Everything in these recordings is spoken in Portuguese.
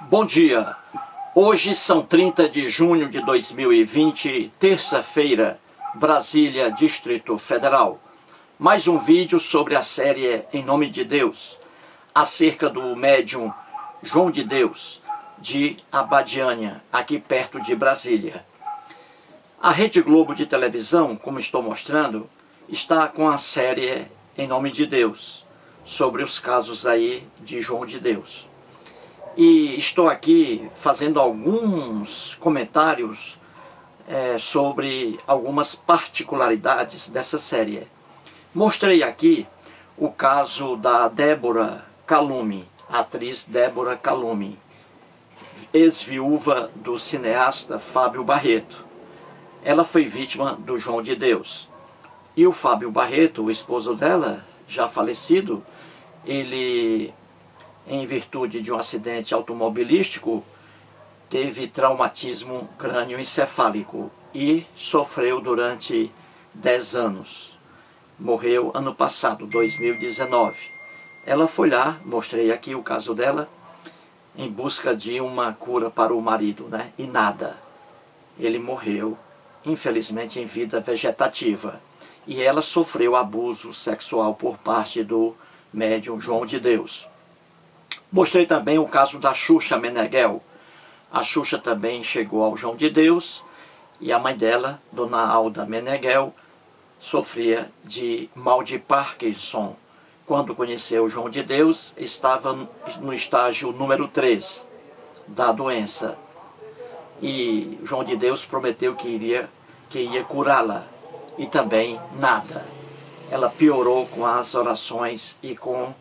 Bom dia, hoje são 30 de junho de 2020, terça-feira, Brasília, Distrito Federal. Mais um vídeo sobre a série Em Nome de Deus, acerca do médium João de Deus, de Abadiânia, aqui perto de Brasília. A Rede Globo de televisão, como estou mostrando, está com a série Em Nome de Deus, sobre os casos aí de João de Deus. E estou aqui fazendo alguns comentários sobre algumas particularidades dessa série. Mostrei aqui o caso da Débora Calume, a atriz Débora Calume, ex-viúva do cineasta Fábio Barreto. Ela foi vítima do João de Deus. E o Fábio Barreto, o esposo dela, já falecido, ele, em virtude de um acidente automobilístico, teve traumatismo crânioencefálico e sofreu durante 10 anos. Morreu ano passado, 2019. Ela foi lá, mostrei aqui o caso dela, em busca de uma cura para o marido, né? E nada. Ele morreu, infelizmente, em vida vegetativa. E ela sofreu abuso sexual por parte do médium João de Deus. Mostrei também o caso da Xuxa Meneghel. A Xuxa também chegou ao João de Deus e a mãe dela, Dona Alda Meneghel, sofria de mal de Parkinson. Quando conheceu o João de Deus, estava no estágio número 3 da doença. E João de Deus prometeu que ia curá-la. E também nada. Ela piorou com as orações e com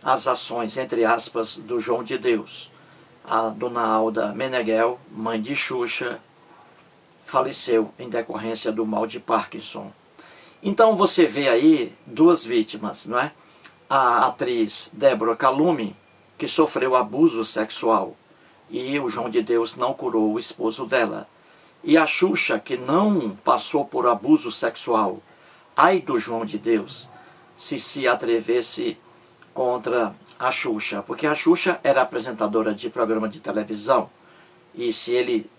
as ações, entre aspas, do João de Deus. A Dona Alda Meneghel, mãe de Xuxa, faleceu em decorrência do mal de Parkinson. Então você vê aí duas vítimas, não é? A atriz Débora Calume, que sofreu abuso sexual, e o João de Deus não curou o esposo dela. E a Xuxa, que não passou por abuso sexual. Ai do João de Deus, se atrevesse contra a Xuxa, porque a Xuxa era apresentadora de programa de televisão, e se ele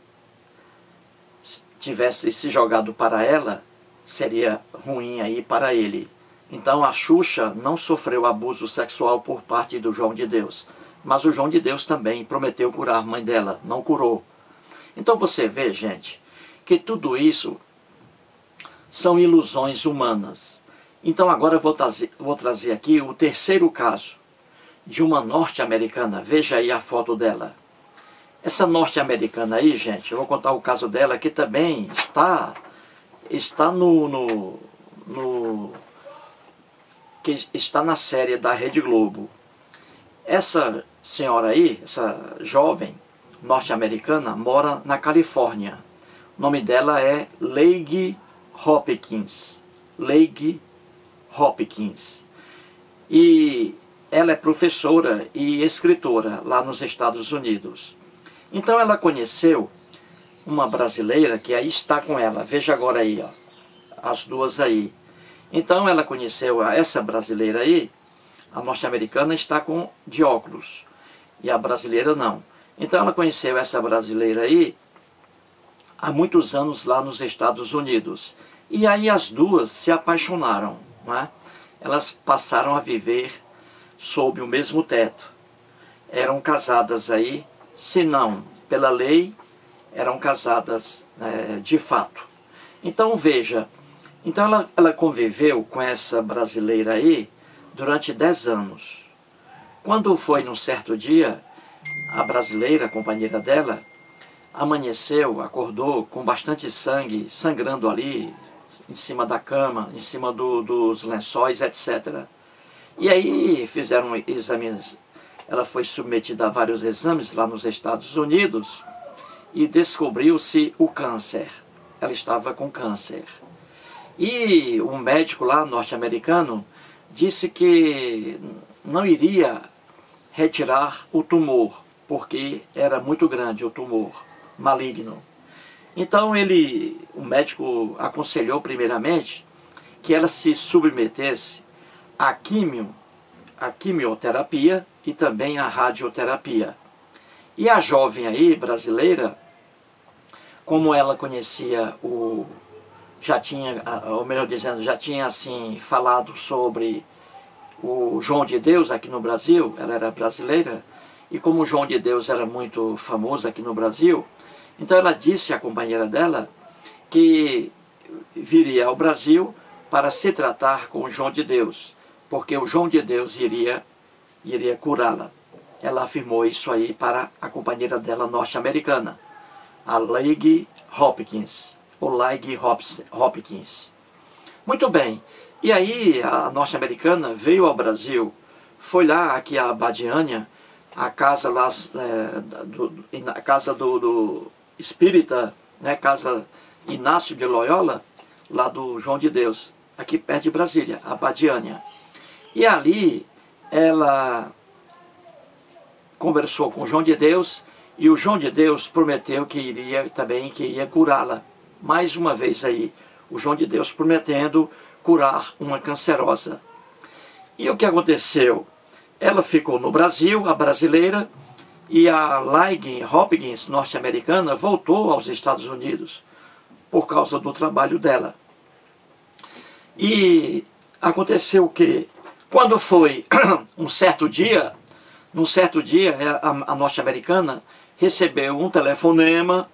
tivesse se jogado para ela, seria ruim aí para ele. Então a Xuxa não sofreu abuso sexual por parte do João de Deus, mas o João de Deus também prometeu curar a mãe dela, não curou. Então você vê, gente, que tudo isso são ilusões humanas. Então agora eu vou trazer aqui o terceiro caso de uma norte-americana. Veja aí a foto dela. Essa norte-americana aí, gente, eu vou contar o caso dela, que também está que está na série da Rede Globo. Essa senhora aí, essa jovem norte-americana, mora na Califórnia. O nome dela é Leigh Hopkins. Leigh Hopkins. E ela é professora e escritora lá nos Estados Unidos. Então ela conheceu uma brasileira que aí está com ela. Veja agora aí, ó, as duas aí. Então ela conheceu essa brasileira aí. A norte-americana está de óculos e a brasileira não. Então ela conheceu essa brasileira aí há muitos anos lá nos Estados Unidos. E aí as duas se apaixonaram, não é? Elas passaram a viver sob o mesmo teto. Eram casadas aí, se não pela lei, eram casadas de fato. Então veja, então ela conviveu com essa brasileira aí durante 10 anos. Quando foi num certo dia, a brasileira, a companheira dela, amanheceu, acordou com bastante sangue, sangrando ali, em cima da cama, em cima dos lençóis, etc. E aí fizeram exames, ela foi submetida a vários exames lá nos Estados Unidos e descobriu-se o câncer. Ela estava com câncer. E um médico lá, norte-americano, disse que não iria retirar o tumor, porque era muito grande o tumor maligno. Então o médico aconselhou primeiramente que ela se submetesse à quimioterapia e também à radioterapia. E a jovem aí, brasileira, como ela conhecia já tinha, ou melhor dizendo, já tinha assim falado sobre o João de Deus aqui no Brasil, ela era brasileira, e como o João de Deus era muito famoso aqui no Brasil, então ela disse à companheira dela que viria ao Brasil para se tratar com o João de Deus, porque o João de Deus iria curá-la. Ela afirmou isso aí para a companheira dela norte-americana, a Leigh Hopkins, ou Leigh Hopkins. Muito bem, e aí a norte-americana veio ao Brasil, foi lá aqui a Abadiânia, a casa lá, a casa do espírita, né, casa Inácio de Loyola, lá do João de Deus, aqui perto de Brasília, Abadiânia. E ali ela conversou com o João de Deus, e o João de Deus prometeu que ia curá-la. Mais uma vez aí, o João de Deus prometendo curar uma cancerosa. E o que aconteceu? Ela ficou no Brasil, a brasileira, e a Leigh Hopkins, norte-americana, voltou aos Estados Unidos por causa do trabalho dela. E aconteceu que, quando foi num certo dia, a norte-americana recebeu um telefonema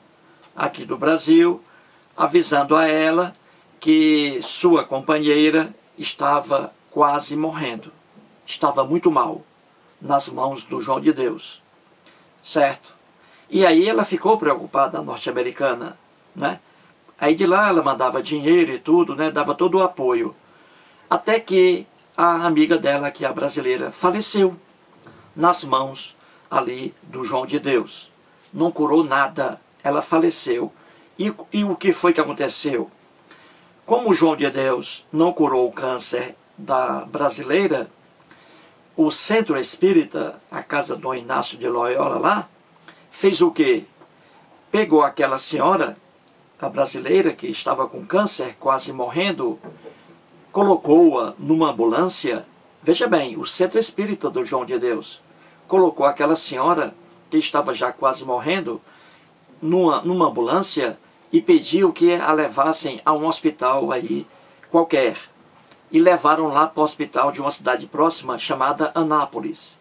aqui do Brasil, avisando a ela que sua companheira estava quase morrendo. Estava muito mal, nas mãos do João de Deus. Certo? E aí ela ficou preocupada, a norte-americana, né? Aí de lá ela mandava dinheiro e tudo, né? Dava todo o apoio. Até que a amiga dela, que é a brasileira, faleceu nas mãos ali do João de Deus. Não curou nada, ela faleceu. E o que foi que aconteceu? Como o João de Deus não curou o câncer da brasileira, o Centro Espírita, a casa do Inácio de Loyola lá, fez o quê? Pegou aquela senhora, a brasileira, que estava com câncer, quase morrendo, colocou-a numa ambulância. Veja bem, o Centro Espírita do João de Deus colocou aquela senhora, que estava já quase morrendo, numa ambulância e pediu que a levassem a um hospital aí qualquer. E levaram lá para o hospital de uma cidade próxima chamada Anápolis.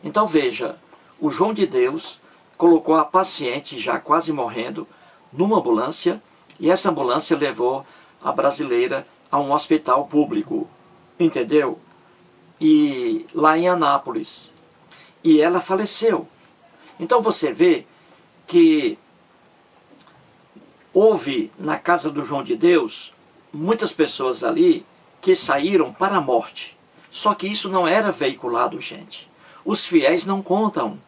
Então veja, o João de Deus colocou a paciente já quase morrendo numa ambulância, e essa ambulância levou a brasileira a um hospital público, entendeu? E lá em Anápolis. E ela faleceu. Então você vê que houve na casa do João de Deus muitas pessoas ali que saíram para a morte. Só que isso não era veiculado, gente. Os fiéis não contam.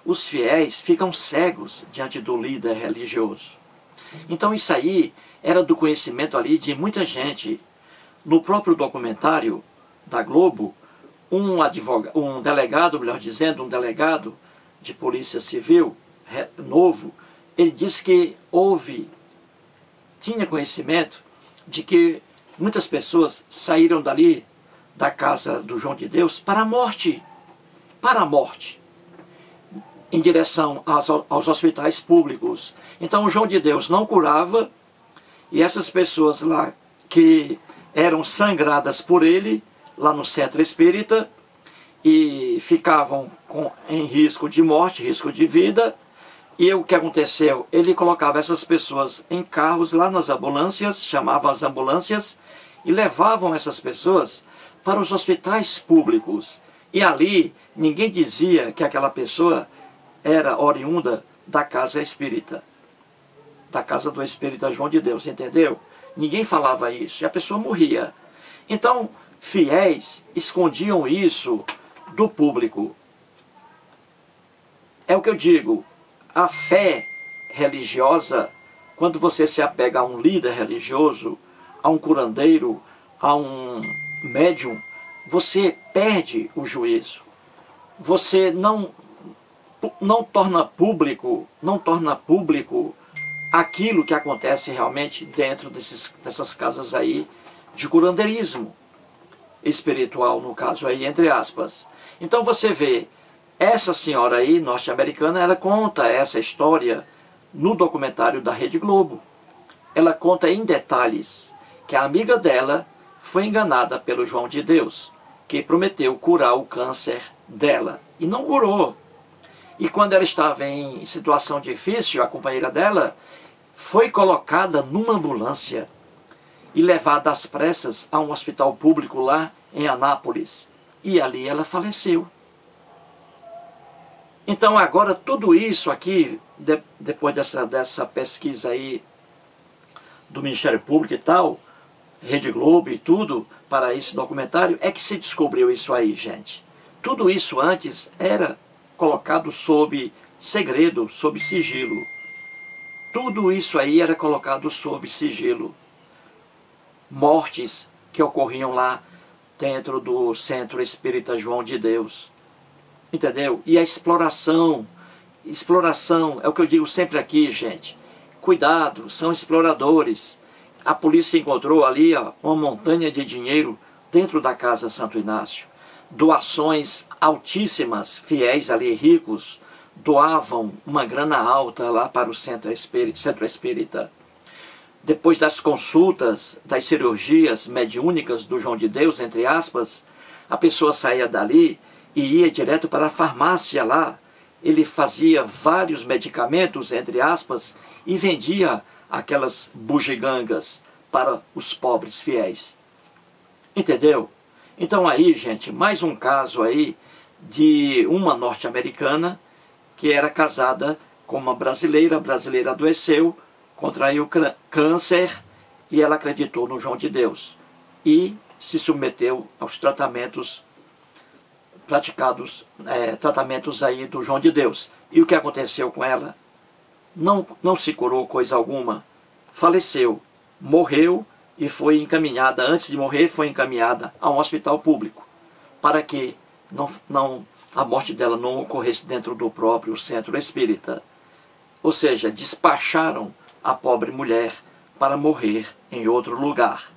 Os fiéis ficam cegos diante do líder religioso. Então isso aí era do conhecimento ali de muita gente. No próprio documentário da Globo, um delegado, melhor dizendo, um delegado de polícia civil novo, ele disse que tinha conhecimento de que muitas pessoas saíram dali, da casa do João de Deus, para a morte, em direção aos hospitais públicos. Então o João de Deus não curava, e essas pessoas lá que eram sangradas por ele, lá no Centro Espírita, e ficavam em risco de morte, risco de vida. E o que aconteceu? Ele colocava essas pessoas em carros lá nas ambulâncias, chamava as ambulâncias, e levavam essas pessoas para os hospitais públicos. E ali ninguém dizia que aquela pessoa era oriunda da casa espírita, da casa do espírita João de Deus, entendeu? Ninguém falava isso, e a pessoa morria. Então, fiéis escondiam isso do público. É o que eu digo, a fé religiosa, quando você se apega a um líder religioso, a um curandeiro, a um médium, você perde o juízo. Você não torna público aquilo que acontece realmente dentro dessas casas aí de curandeirismo espiritual, no caso aí, entre aspas. Então você vê Essa senhora aí, norte-americana, ela conta essa história no documentário da Rede Globo. Ela conta em detalhes que a amiga dela foi enganada pelo João de Deus, que prometeu curar o câncer dela, e não curou. E quando ela estava em situação difícil, a companheira dela foi colocada numa ambulância e levada às pressas a um hospital público lá em Anápolis. E ali ela faleceu. Então agora tudo isso aqui, depois dessa pesquisa aí do Ministério Público e tal, Rede Globo e tudo, para esse documentário, é que se descobriu isso aí, gente. Tudo isso antes era colocado sob segredo, sob sigilo. Tudo isso aí era colocado sob sigilo. Mortes que ocorriam lá dentro do Centro Espírita João de Deus. Entendeu? E a exploração é o que eu digo sempre aqui, gente. Cuidado, são exploradores. A polícia encontrou ali uma montanha de dinheiro dentro da casa Santo Inácio. Doações altíssimas, fiéis ali ricos, doavam uma grana alta lá para o Centro Espírita. Depois das consultas, das cirurgias mediúnicas do João de Deus, entre aspas, a pessoa saía dali e ia direto para a farmácia lá. Ele fazia vários medicamentos, entre aspas, e vendia aquelas bugigangas para os pobres fiéis. Entendeu? Então aí, gente, mais um caso aí de uma norte-americana que era casada com uma brasileira, a brasileira adoeceu, contraiu câncer e ela acreditou no João de Deus e se submeteu aos tratamentos praticados, tratamentos aí do João de Deus. E o que aconteceu com ela? Não se curou coisa alguma, faleceu, morreu e foi encaminhada, antes de morrer, foi encaminhada a um hospital público, para que a morte dela não ocorresse dentro do próprio centro espírita. Ou seja, despacharam a pobre mulher para morrer em outro lugar.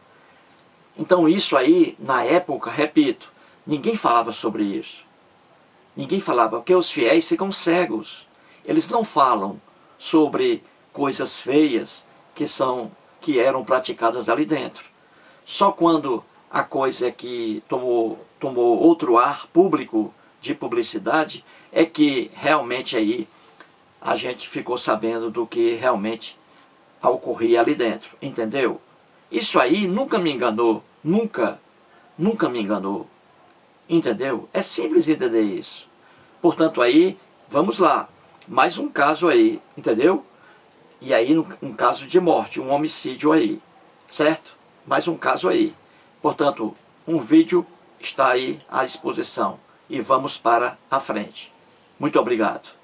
Então isso aí, na época, repito, ninguém falava sobre isso. Ninguém falava, porque os fiéis ficam cegos. Eles não falam sobre coisas feias que eram praticadas ali dentro. Só quando a coisa que tomou outro ar público, de publicidade, é que realmente aí a gente ficou sabendo do que realmente ocorria ali dentro, entendeu? Isso aí nunca me enganou, nunca me enganou, entendeu? É simples entender isso. Portanto aí, vamos lá, mais um caso aí, entendeu? E aí um caso de morte, um homicídio aí, certo? Mais um caso aí. Portanto, um vídeo está aí à disposição e vamos para a frente. Muito obrigado.